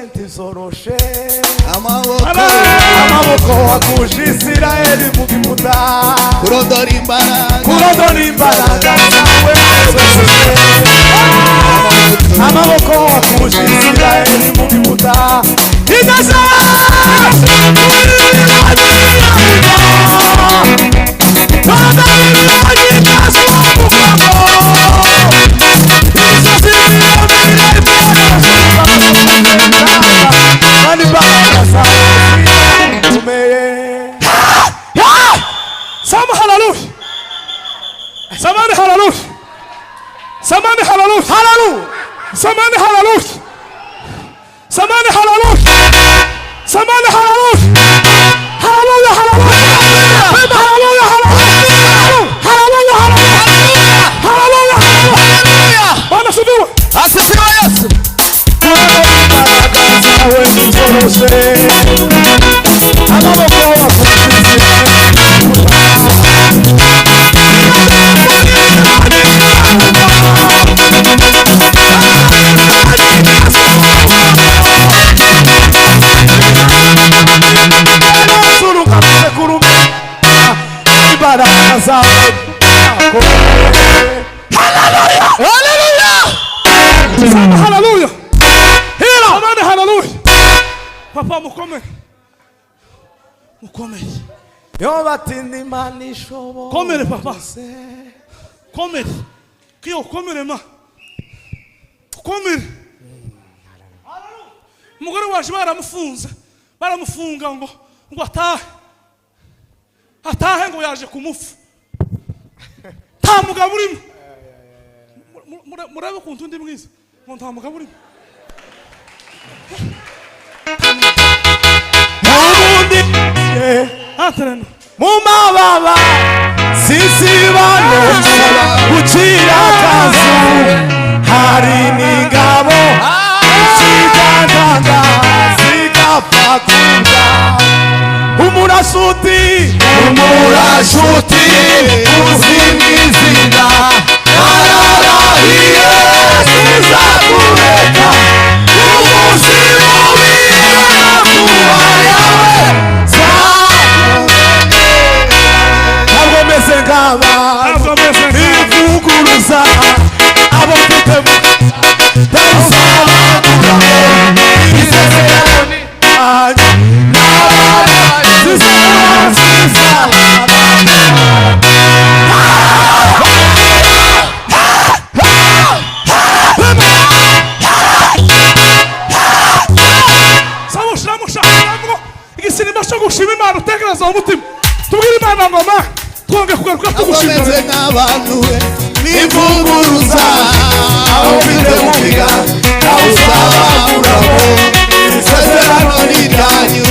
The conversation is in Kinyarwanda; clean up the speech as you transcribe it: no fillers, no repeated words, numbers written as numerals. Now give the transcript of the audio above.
ntizoroshe amaboko wakuje Isirayeli mu Giputa kurondora imbaraga zawe amaboko wakuje Isirayeli mu Giputa igaza Somebody hallelujah. Somebody hallelujah. Hallelujah. Somebody hallelujah. Somebody hallelujah. Somebody hallelujah. Hallelujah. Hallelujah. Hallelujah. Hallelujah. Hallelujah. Hallelujah. Bwana sifiwe. Asifiwe Yesu. Hallelujah. Hallelujah. Hallelujah. Papa mukomere. Yo batindi mani shobo. Komere papa. Komere. Kiyo komere ma. Komere. Umugore waje baramufunga ngo atahe ngo yaje kumufu. Nta mugabo urimo. Murabe kuntu ndi mwiza. Ngo nta mugabo urimo. Mumababa sisibano gucira kazu hari ningabo zigandanga zigapakuza umurashuti uzimizina nararahiye sizakureka umuzimu ivuguruza abo mfite igisinima cyo gushima Imana utekereza umutima tubwire Imana ngoma twonge kugaruka tugushimira n'abantu bivuguruza aho bitemukiga nausaba kurabo isezerano n'iryanyu